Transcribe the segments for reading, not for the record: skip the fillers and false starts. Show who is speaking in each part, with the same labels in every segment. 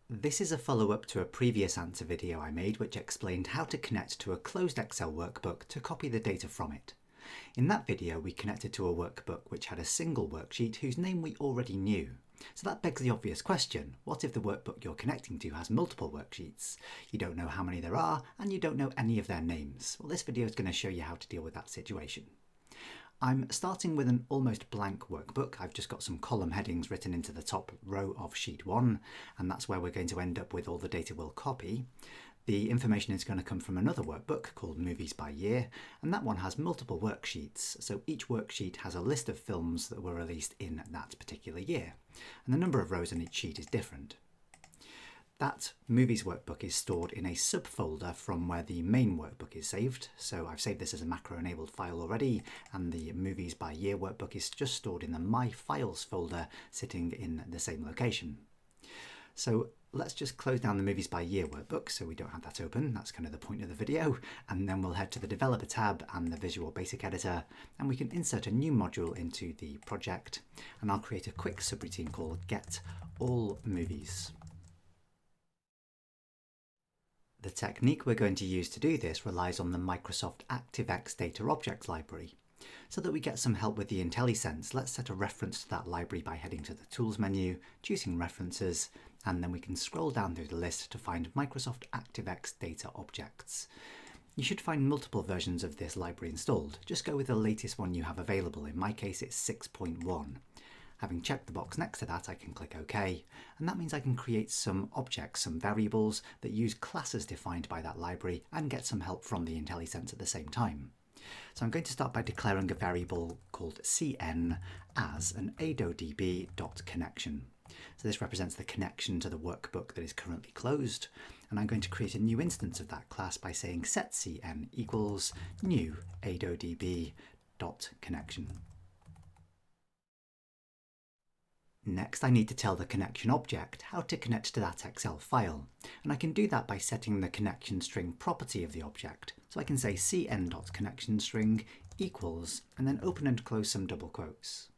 Speaker 1: This is a follow-up to a previous answer video I made which explained how to connect to a closed Excel workbook to copy the data from it. In that video we connected to a workbook which had a single worksheet whose name we already knew. So that begs the obvious question, what if the workbook you're connecting to has multiple worksheets? You don't know how many there are and you don't know any of their names. Well, this video is going to show you how to deal with that situation. I'm starting with an almost blank workbook. I've just got some column headings written into the top row of sheet 1, and that's where we're going to end up with all the data we'll copy. The information is going to come from another workbook called Movies by Year, and that one has multiple worksheets. So each worksheet has a list of films that were released in that particular year, and the number of rows on each sheet is different. That Movies workbook is stored in a subfolder from where the main workbook is saved. So I've saved this as a macro-enabled file already, and the Movies by Year workbook is just stored in the My Files folder sitting in the same location. So let's just close down the Movies by Year workbook so we don't have that open. That's kind of the point of the video. And then we'll head to the Developer tab and the Visual Basic Editor, and we can insert a new module into the project. And I'll create a quick subroutine called Get All Movies. The technique we're going to use to do this relies on the Microsoft ActiveX Data Objects library. So that we get some help with the IntelliSense, let's set a reference to that library by heading to the Tools menu, choosing References, and then we can scroll down through the list to find Microsoft ActiveX Data Objects. You should find multiple versions of this library installed. Just go with the latest one you have available. In my case, it's 6.1. Having checked the box next to that, I can click OK, and that means I can create some objects, some variables that use classes defined by that library and get some help from the IntelliSense at the same time. So I'm going to start by declaring a variable called cn as an adodb.connection. So this represents the connection to the workbook that is currently closed, and I'm going to create a new instance of that class by saying setCN equals new adodb.connection. Next, I need to tell the connection object how to connect to that Excel file, and I can do that by setting the connection string property of the object. So I can say cn.connectionString equals, and then open and close some double quotes.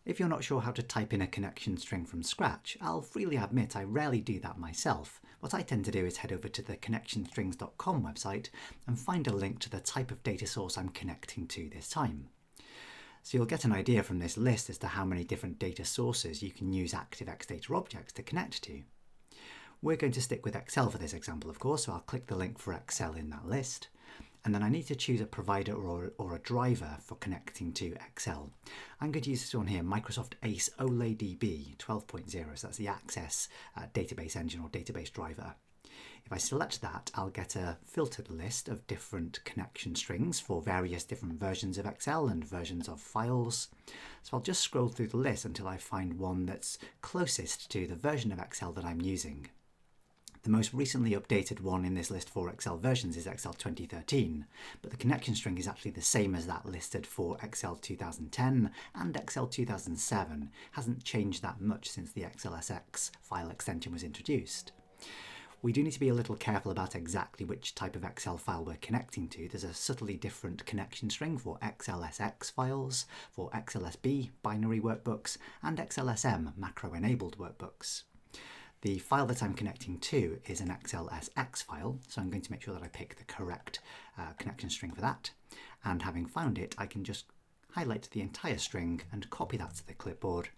Speaker 1: If you're not sure how to type in a connection string from scratch, I'll freely admit I rarely do that myself. What I tend to do is head over to the connectionstrings.com website and find a link to the type of data source I'm connecting to this time. So you'll get an idea from this list as to how many different data sources you can use ActiveX Data Objects to connect to. We're going to stick with Excel for this example, of course, so I'll click the link for Excel in that list. And then I need to choose a provider or a driver for connecting to Excel. I'm going to use this one here, Microsoft ACE OLEDB 12.0, so that's the Access database engine or database driver. If I select that, I'll get a filtered list of different connection strings for various different versions of Excel and versions of files. So I'll just scroll through the list until I find one that's closest to the version of Excel that I'm using. The most recently updated one in this list for Excel versions is Excel 2013, but the connection string is actually the same as that listed for Excel 2010 and Excel 2007. It hasn't changed that much since the XLSX file extension was introduced. We do need to be a little careful about exactly which type of Excel file we're connecting to. There's a subtly different connection string for XLSX files, for XLSB binary workbooks, and XLSM macro-enabled workbooks. The file that I'm connecting to is an XLSX file, so I'm going to make sure that I pick the correct connection string for that. And having found it, I can just highlight the entire string and copy that to the clipboard,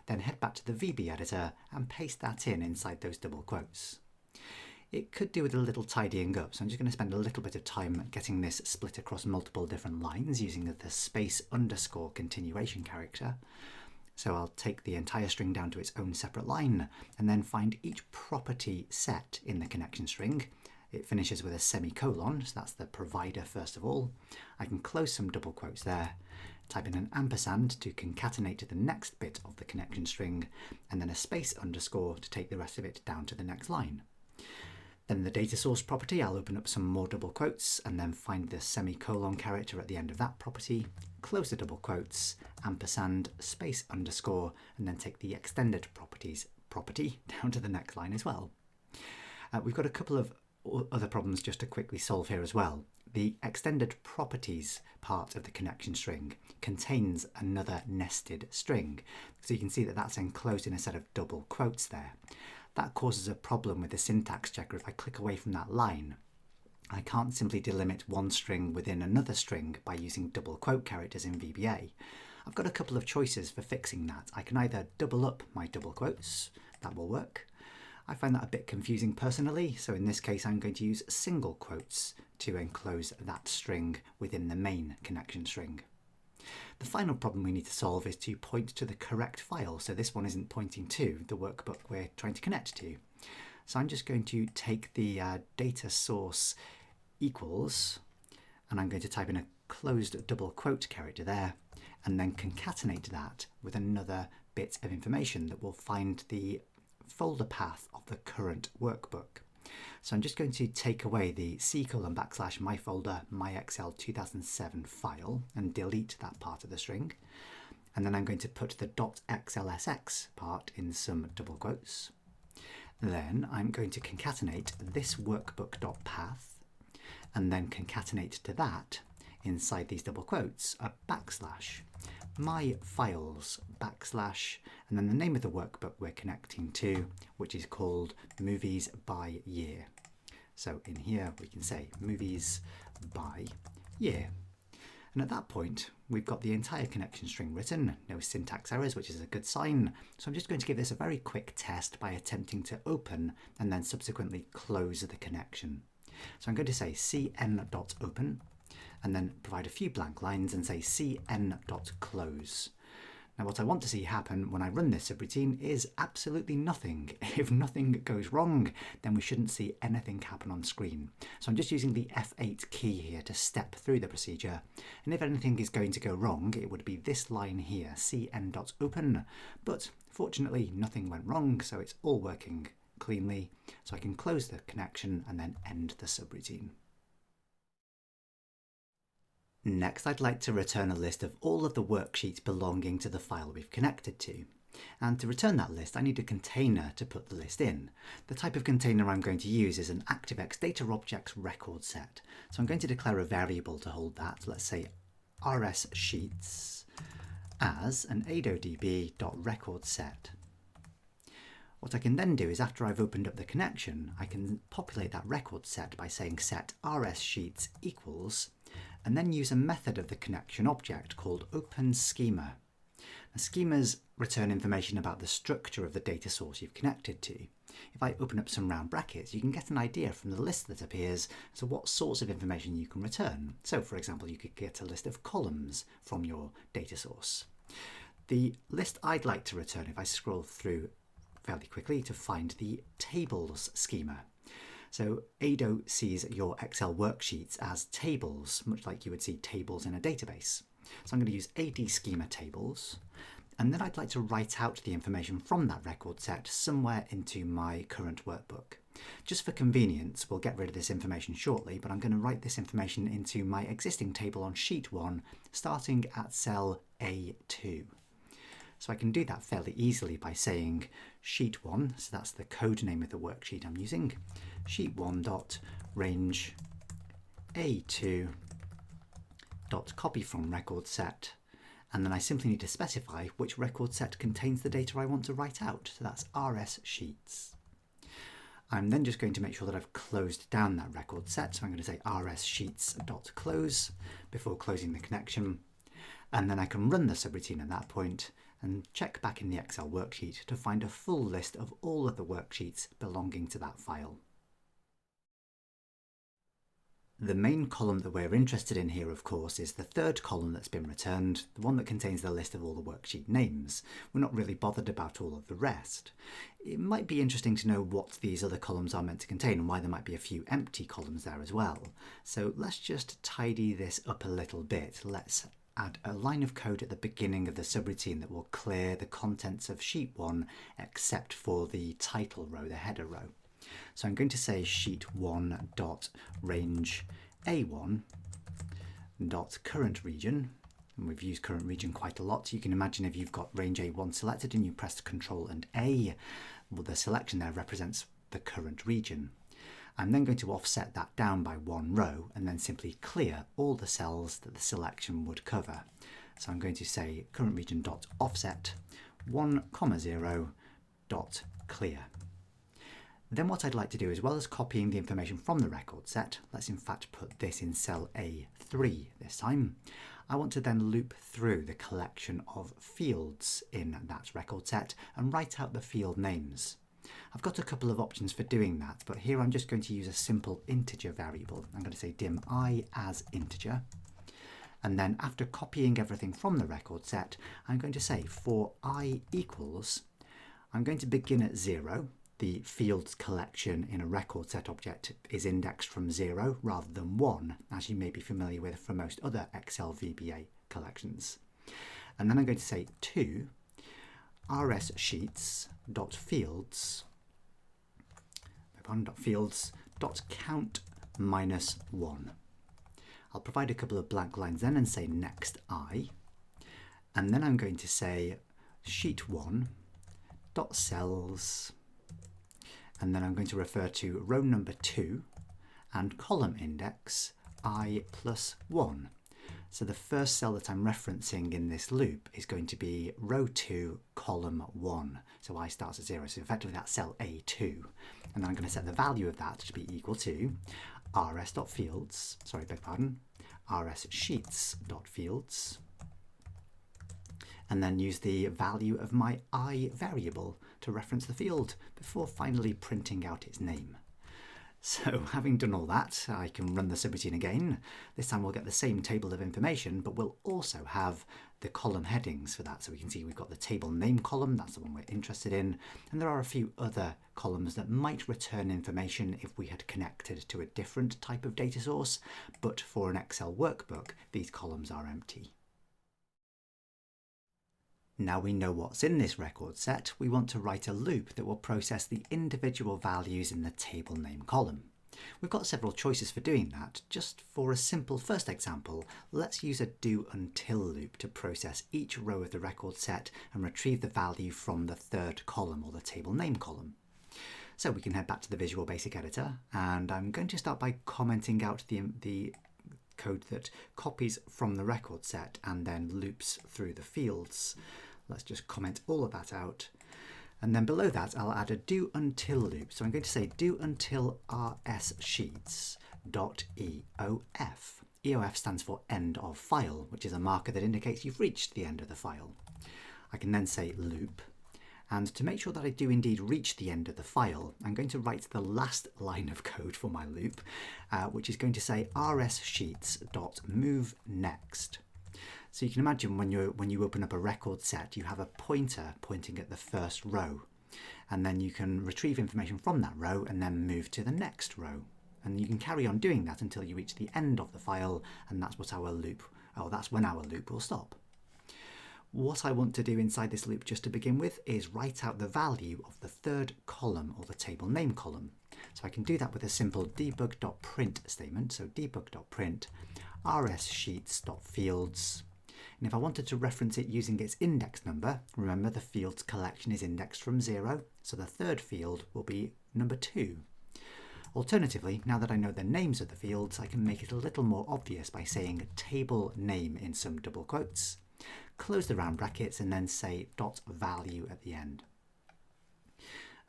Speaker 1: then head back to the VB editor and paste that in inside those double quotes. It could do with a little tidying up, so I'm just going to spend a little bit of time getting this split across multiple different lines using the space underscore continuation character. So I'll take the entire string down to its own separate line and then find each property set in the connection string. It finishes with a semicolon, so that's the provider first of all. I can close some double quotes there, type in an ampersand to concatenate to the next bit of the connection string, and then a space underscore to take the rest of it down to the next line. Then the data source property, I'll open up some more double quotes and then find the semicolon character at the end of that property, close the double quotes, ampersand, space underscore, and then take the extended properties property down to the next line as well. We've got a couple of other problems just to quickly solve here as well. The extended properties part of the connection string contains another nested string. So you can see that that's enclosed in a set of double quotes there. that causes a problem with the syntax checker if I click away from that line. I can't simply delimit one string within another string by using double quote characters in VBA. I've got a couple of choices for fixing that. I can either double up my double quotes, that will work. I find that a bit confusing personally, so in this case I'm going to use single quotes to enclose that string within the main connection string. The final problem we need to solve is to point to the correct file, so this one isn't pointing to the workbook we're trying to connect to. So I'm just going to take the data source equals, and I'm going to type in a closed double quote character there, and then concatenate that with another bit of information that will find the folder path of the current workbook. So I'm just going to take away the C:\my folder myexcel 2007 file and delete that part of the string. And then I'm going to put the .xlsx part in some double quotes. Then I'm going to concatenate this workbook.path and then concatenate to that, inside these double quotes, a backslash, my files, backslash, and then the name of the workbook we're connecting to, which is called Movies by Year. So in here we can say Movies by Year. And at that point, we've got the entire connection string written, no syntax errors, which is a good sign. So I'm just going to give this a very quick test by attempting to open and then subsequently close the connection. So I'm going to say cn.open and then provide a few blank lines and say cn.close. Now what I want to see happen when I run this subroutine is absolutely nothing. If nothing goes wrong, then we shouldn't see anything happen on screen. So I'm just using the F8 key here to step through the procedure. And if anything is going to go wrong, it would be this line here, cn.open. But fortunately, nothing went wrong, so it's all working cleanly. So I can close the connection and then end the subroutine. Next, I'd like to return a list of all of the worksheets belonging to the file we've connected to. And to return that list, I need a container to put the list in. The type of container I'm going to use is an ActiveX Data Objects Recordset. So I'm going to declare a variable to hold that. Let's say rssheets as an adodb.recordset. What I can then do is, after I've opened up the connection, I can populate that record set by saying set rssheets equals, and then use a method of the connection object called openSchema. Now, schemas return information about the structure of the data source you've connected to. If I open up some round brackets, you can get an idea from the list that appears as to what sorts of information you can return. So, for example, you could get a list of columns from your data source. The list I'd like to return, if I scroll through fairly quickly to find the tables schema. So ADO sees your Excel worksheets as tables, much like you would see tables in a database. So I'm going to use AD schema tables, and then I'd like to write out the information from that record set somewhere into my current workbook. Just for convenience, we'll get rid of this information shortly, but I'm going to write this information into my existing table on sheet 1, starting at cell A2. So I can do that fairly easily by saying sheet 1, so that's the code name of the worksheet I'm using, sheet1.range A2.copy from record set, and then I simply need to specify which record set contains the data I want to write out, so that's rssheets. I'm then just going to make sure that I've closed down that record set, so I'm going to say rssheets.close before closing the connection, and then I can run the subroutine at that point and check back in the Excel worksheet to find a full list of all of the worksheets belonging to that file. The main column that we're interested in here, of course, is the third column that's been returned, the one that contains the list of all the worksheet names. We're not really bothered about all of the rest. It might be interesting to know what these other columns are meant to contain and why there might be a few empty columns there as well. So let's just tidy this up a little bit. Let's add a line of code at the beginning of the subroutine that will clear the contents of sheet 1 except for the title row, the header row. So I'm going to say sheet1.range A1.current region, and we've used current region quite a lot. You can imagine if you've got range A1 selected and you pressed Ctrl and A, well, the selection there represents the current region. I'm then going to offset that down by one row and then simply clear all the cells that the selection would cover. So I'm going to say current region.offset 1,0.clear. Then what I'd like to do, as well as copying the information from the record set, let's in fact put this in cell A3 this time. I want to then loop through the collection of fields in that record set and write out the field names. I've got a couple of options for doing that, but here I'm just going to use a simple integer variable. I'm going to say dim I as integer. And then after copying everything from the record set, I'm going to say for I equals, I'm going to begin at 0. The fields collection in a record set object is indexed from 0 rather than 1, as you may be familiar with from most other Excel VBA collections. And then I'm going to say to rsheets.fields.count -1. I'll provide a couple of blank lines then and say next I, and then I'm going to say sheet1.cells, and then I'm going to refer to row number 2 and column index I plus 1. So the first cell that I'm referencing in this loop is going to be row 2, column 1. So I starts at 0, so effectively that's cell A2. And then I'm going to set the value of that to be equal to rs.sheets.fields, and then use the value of my I variable to reference the field before finally printing out its name. So having done all that, I can run the subroutine again. This time we'll get the same table of information, but we'll also have the column headings for that. So we can see we've got the table name column, that's the one we're interested in, and there are a few other columns that might return information if we had connected to a different type of data source, but for an Excel workbook, these columns are empty. Now we know what's in this record set, we want to write a loop that will process the individual values in the table name column. We've got several choices for doing that. Just for a simple first example, let's use a do until loop to process each row of the record set and retrieve the value from the third column or the table name column. So we can head back to the Visual Basic Editor, and I'm going to start by commenting out the code that copies from the record set and then loops through the fields. Let's just comment all of that out. And then below that, I'll add a do until loop. So I'm going to say do until rsheets.eof. EOF stands for end of file, which is a marker that indicates you've reached the end of the file. I can then say loop. And to make sure that I do indeed reach the end of the file, I'm going to write the last line of code for my loop, which is going to say rsheets.moveNext. So you can imagine when you open up a record set, you have a pointer pointing at the first row, and then you can retrieve information from that row and then move to the next row. And you can carry on doing that until you reach the end of the file, and that's what our loop, that's when our loop will stop. What I want to do inside this loop just to begin with is write out the value of the third column or the table name column. So I can do that with a simple debug.print statement. So debug.print rsheets.fields. And if I wanted to reference it using its index number, remember the fields collection is indexed from 0, so the third field will be number 2. Alternatively, now that I know the names of the fields, I can make it a little more obvious by saying table name in some double quotes, close the round brackets, and then say .value at the end.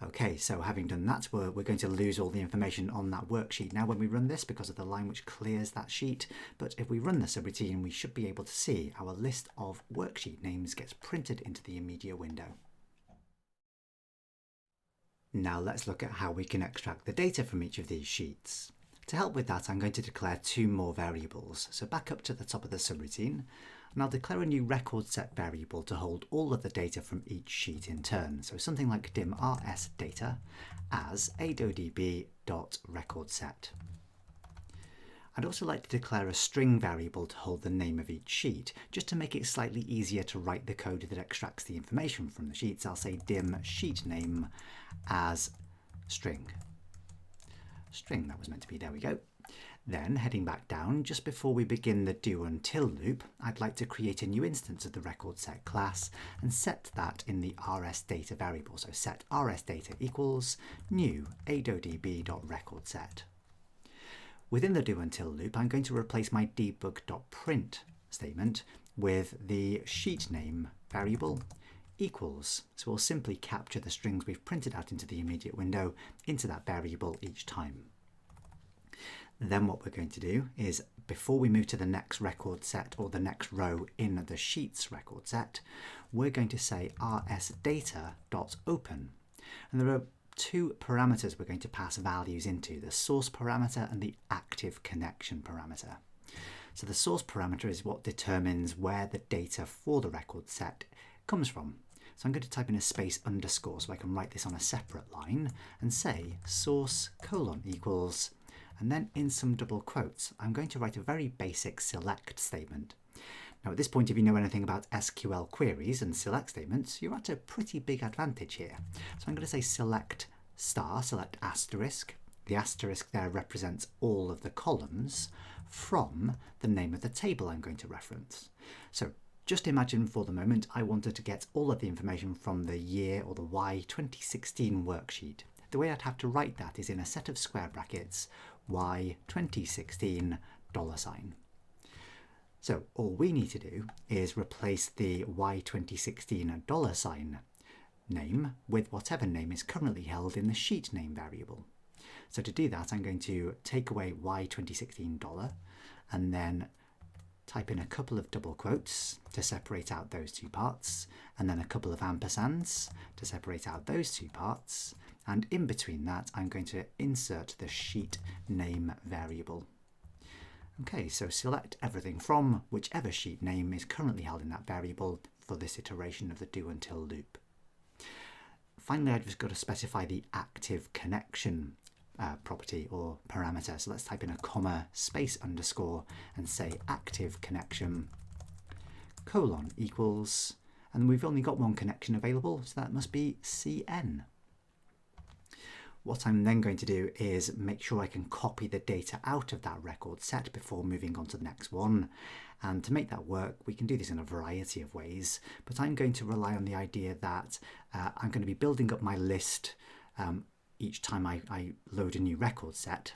Speaker 1: Okay, so having done that, we're going to lose all the information on that worksheet now when we run this because of the line which clears that sheet. But if we run the subroutine, we should be able to see our list of worksheet names gets printed into the media window. Now let's look at how we can extract the data from each of these sheets. To help with that, I'm going to declare 2 more variables. So back up to the top of the subroutine, and I'll declare a new record set variable to hold all of the data from each sheet in turn. So something like dim rsData as adodb.recordset. I'd also like to declare a string variable to hold the name of each sheet, just to make it slightly easier to write the code that extracts the information from the sheets. I'll say dim sheet name as string. String, that was meant to be, there we go. Then, heading back down, just before we begin the do until loop, I'd like to create a new instance of the record set class and set that in the rsData variable. So set rsData equals new adodb.recordset. Within the do until loop, I'm going to replace my debug.print statement with the sheet name variable equals. So we'll simply capture the strings we've printed out into the immediate window into that variable each time. Then what we're going to do is, before we move to the next record set or the next row in the Sheets record set, we're going to say rsdata.open. And there are two parameters we're going to pass values into, the source parameter and the active connection parameter. So the source parameter is what determines where the data for the record set comes from. So I'm going to type in a space underscore so I can write this on a separate line and say source : equals, and then in some double quotes, I'm going to write a very basic select statement. Now at this point, if you know anything about SQL queries and select statements, you're at a pretty big advantage here. So I'm going to say select star, select asterisk. The asterisk there represents all of the columns from the name of the table I'm going to reference. So just imagine for the moment I wanted to get all of the information from the year or the Y 2016 worksheet. The way I'd have to write that is in a set of square brackets, Y 2016 $. So all we need to do is replace the Y 2016 $sign name with whatever name is currently held in the sheet name variable. So to do that, I'm going to take away Y 2016 $, and then type in a couple of double quotes to separate out those two parts, and then a couple of ampersands to separate out those two parts, and in between that I'm going to insert the sheet name variable. Okay, so select everything from whichever sheet name is currently held in that variable for this iteration of the do until loop. Finally, I've just got to specify the active connection property or parameter. So let's type in a comma, space underscore, and say active connection : equals, and we've only got one connection available, so that must be CN. What I'm then going to do is make sure I can copy the data out of that record set before moving on to the next one. And to make that work, we can do this in a variety of ways, but I'm going to rely on the idea that I'm going to be building up my list each time I load a new record set.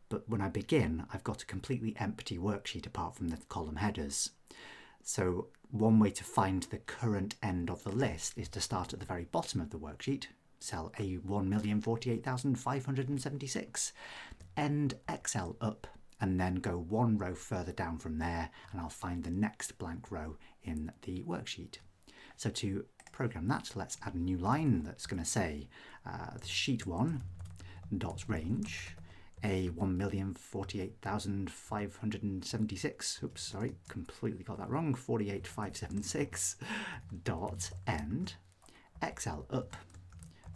Speaker 1: But when I begin, I've got a completely empty worksheet apart from the column headers. So one way to find the current end of the list is to start at the very bottom of the worksheet, cell A1,048,576, end Excel up, and then go one row further down from there, and I'll find the next blank row in the worksheet. So to program that, let's add a new line that's going to say sheet 1 dot range A1,048,576, oops, sorry, completely got that wrong, 48,576 dot end Excel up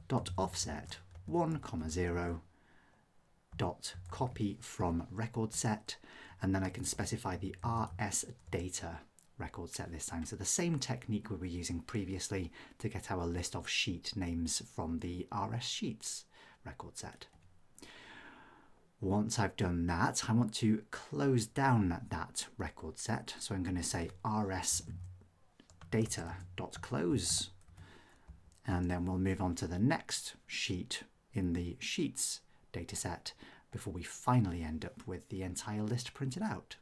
Speaker 1: dot offset 1,0 dot copy from record set, and then I can specify the RS data record set this time. So the same technique we were using previously to get our list of sheet names from the RS sheets record set. Once I've done that, I want to close down that record set. So I'm going to say rs data.close, and then we'll move on to the next sheet in the sheets dataset before we finally end up with the entire list printed out.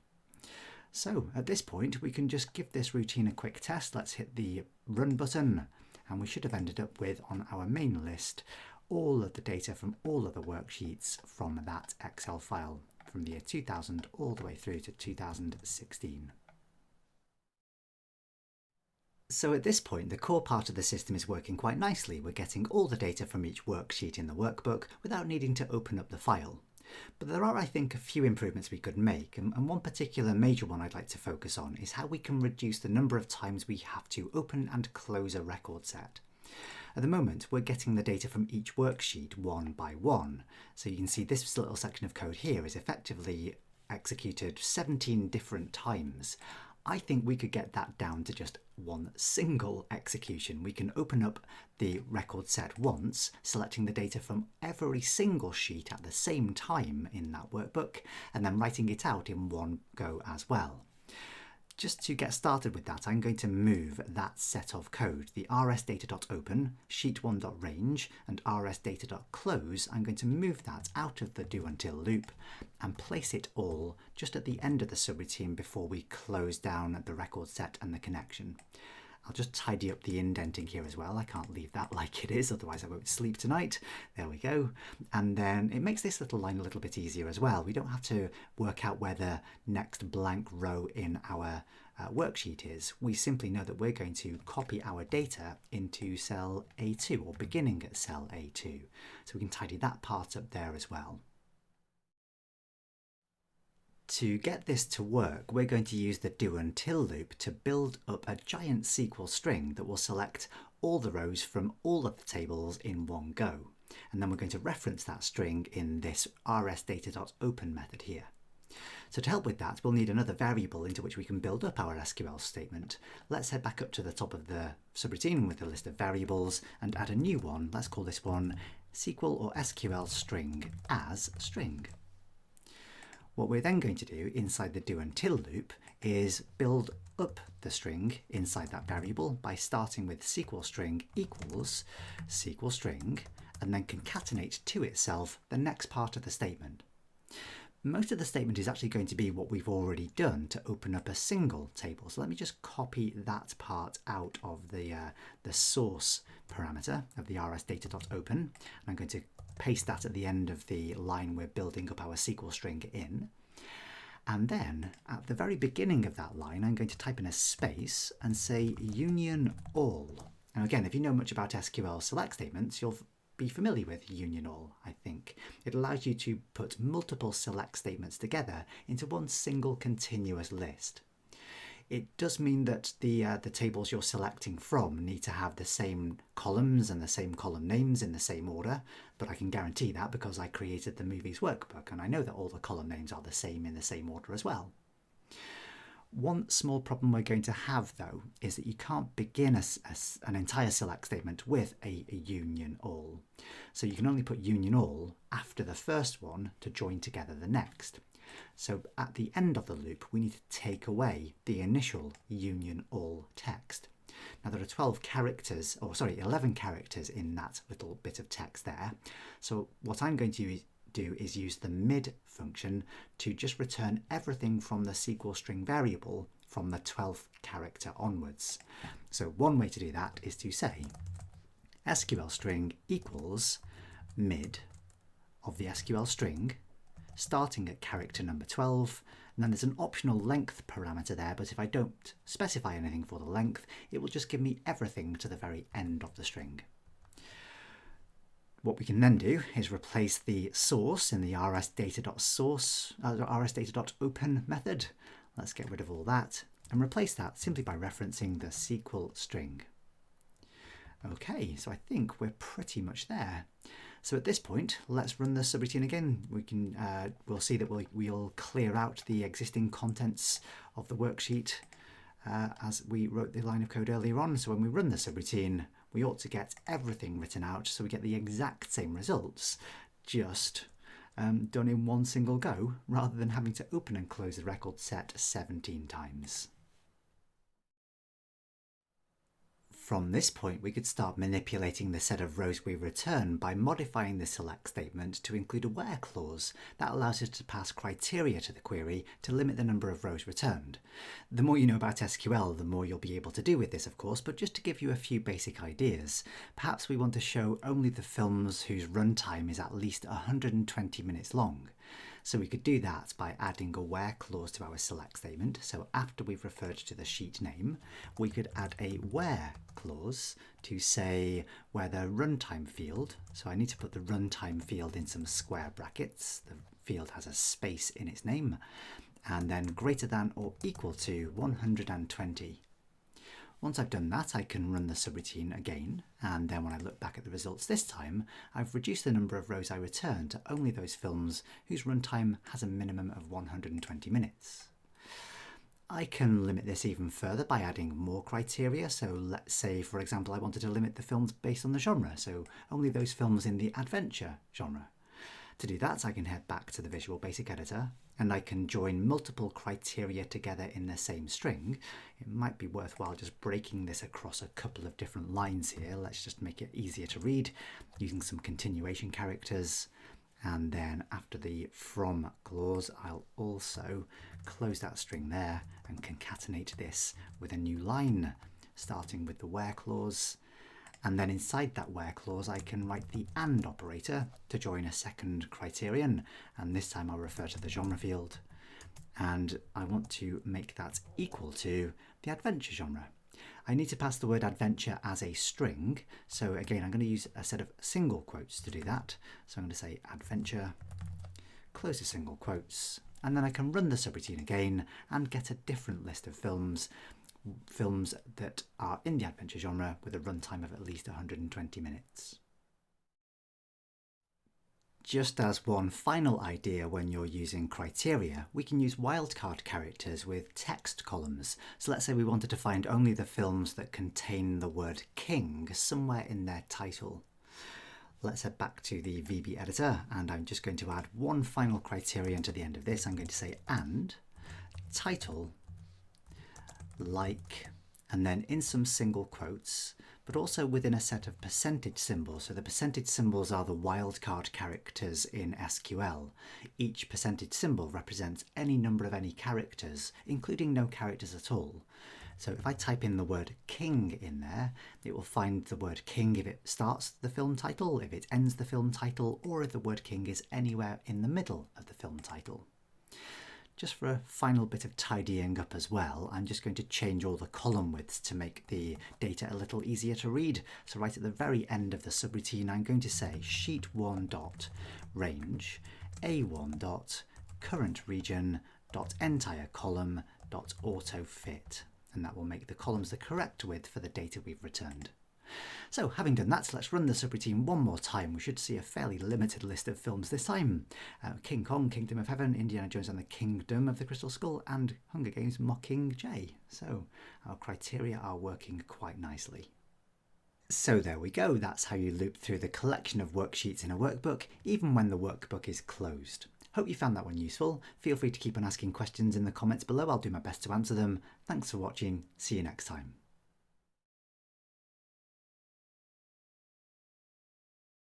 Speaker 1: So at this point, we can just give this routine a quick test. Let's hit the run button, and we should have ended up with, on our main list, all of the data from all of the worksheets from that Excel file from the year 2000 all the way through to 2016. So at this point, the core part of the system is working quite nicely. We're getting all the data from each worksheet in the workbook without needing to open up the file. But there are, I think, a few improvements we could make, and one particular major one I'd like to focus on is how we can reduce the number of times we have to open and close a record set. At the moment, we're getting the data from each worksheet one by one. So you can see this little section of code here is effectively executed 17 different times. I think we could get that down to just one single execution. We can open up the record set once, selecting the data from every single sheet at the same time in that workbook, and then writing it out in one go as well. Just to get started with that, I'm going to move that set of code, the rsdata.open, sheet1.range, and rsdata.close. I'm going to move that out of the do until loop and place it all just at the end of the subroutine before we close down the record set and the connection. I'll just tidy up the indenting here as well. I can't leave that like it is, otherwise I won't sleep tonight. There we go. And then it makes this little line a little bit easier as well. We don't have to work out where the next blank row in our worksheet is. We simply know that we're going to copy our data into cell A2, or beginning at cell A2. So we can tidy that part up there as well. To get this to work, we're going to use the do until loop to build up a giant SQL string that will select all the rows from all of the tables in one go. And then we're going to reference that string in this rsdata.open method here. So to help with that, we'll need another variable into which we can build up our SQL statement. Let's head back up to the top of the subroutine with a list of variables and add a new one. Let's call this one SQL or SQL string as string. What we're then going to do inside the do until loop is build up the string inside that variable by starting with SQL string equals SQL string and then concatenate to itself the next part of the statement. Most of the statement is actually going to be what we've already done to open up a single table. So let me just copy that part out of the source parameter of the rsdata.open. And I'm going to paste that at the end of the line we're building up our SQL string in. And then at the very beginning of that line, I'm going to type in a space and say Union All. Now again, if you know much about SQL Select statements, you'll be familiar with Union All, I think. It allows you to put multiple select statements together into one single continuous list. It does mean that the tables you're selecting from need to have the same columns and the same column names in the same order, but I can guarantee that because I created the movies workbook and I know that all the column names are the same in the same order as well. One small problem we're going to have though is that you can't begin an entire select statement with a Union All. So you can only put Union All after the first one to join together the next. So at the end of the loop, we need to take away the initial Union All text. Now there are 11 characters in that little bit of text there. So what I'm going to do is use the mid function to just return everything from the SQL string variable from the 12th character onwards. So one way to do that is to say SQL string equals mid of the SQL string, starting at character number 12, and then there's an optional length parameter there, but if I don't specify anything for the length, it will just give me everything to the very end of the string. What we can then do is replace the source in the rsdata.open method. Let's get rid of all that and replace that simply by referencing the SQL string. Okay, so I think we're pretty much there. So at this point, let's run the subroutine again. We'll see that we'll clear out the existing contents of the worksheet as we wrote the line of code earlier on. So when we run the subroutine, we ought to get everything written out so we get the exact same results, just done in one single go, rather than having to open and close the record set 17 times. From this point, we could start manipulating the set of rows we return by modifying the select statement to include a where clause that allows us to pass criteria to the query to limit the number of rows returned. The more you know about SQL, the more you'll be able to do with this, of course, but just to give you a few basic ideas, perhaps we want to show only the films whose runtime is at least 120 minutes long. So we could do that by adding a where clause to our select statement. So after we've referred to the sheet name, we could add a where clause to say where the runtime field, so I need to put the runtime field in some square brackets, the field has a space in its name, and then greater than or equal to 120. Once I've done that, I can run the subroutine again, and then when I look back at the results this time, I've reduced the number of rows I return to only those films whose runtime has a minimum of 120 minutes. I can limit this even further by adding more criteria. So let's say, for example, I wanted to limit the films based on the genre, so only those films in the adventure genre. To do that, I can head back to the Visual Basic Editor, and I can join multiple criteria together in the same string. It might be worthwhile just breaking this across a couple of different lines here. Let's just make it easier to read using some continuation characters. And then after the from clause, I'll also close that string there and concatenate this with a new line. starting with the where clause. And then inside that where clause, I can write the and operator to join a second criterion. And this time I'll refer to the genre field. And I want to make that equal to the adventure genre. I need to pass the word adventure as a string. So again, I'm going to use a set of single quotes to do that. So I'm going to say adventure, close the single quotes, and then I can run the subroutine again and get a different list of films that are in the adventure genre with a runtime of at least 120 minutes. Just as one final idea when you're using criteria, we can use wildcard characters with text columns. So let's say we wanted to find only the films that contain the word king somewhere in their title. Let's head back to the VB editor, and I'm just going to add one final criterion to the end of this. I'm going to say and title like, and then in some single quotes, but also within a set of percentage symbols. So the percentage symbols are the wildcard characters in SQL. Each percentage symbol represents any number of any characters, including no characters at all. So if I type in the word king in there, it will find the word king if it starts the film title, if it ends the film title, or if the word king is anywhere in the middle of the film title. Just for a final bit of tidying up as well, I'm just going to change all the column widths to make the data a little easier to read. So right at the very end of the subroutine, I'm going to say sheet1.range a1.current region.entire column.autofit. And that will make the columns the correct width for the data we've returned. So having done that, let's run the subroutine one more time. We should see a fairly limited list of films this time. King Kong, Kingdom of Heaven, Indiana Jones and the Kingdom of the Crystal Skull, and Hunger Games Mockingjay. So our criteria are working quite nicely. So there we go. That's how you loop through the collection of worksheets in a workbook, even when the workbook is closed. Hope you found that one useful. Feel free to keep on asking questions in the comments below. I'll do my best to answer them. Thanks for watching. See you next time.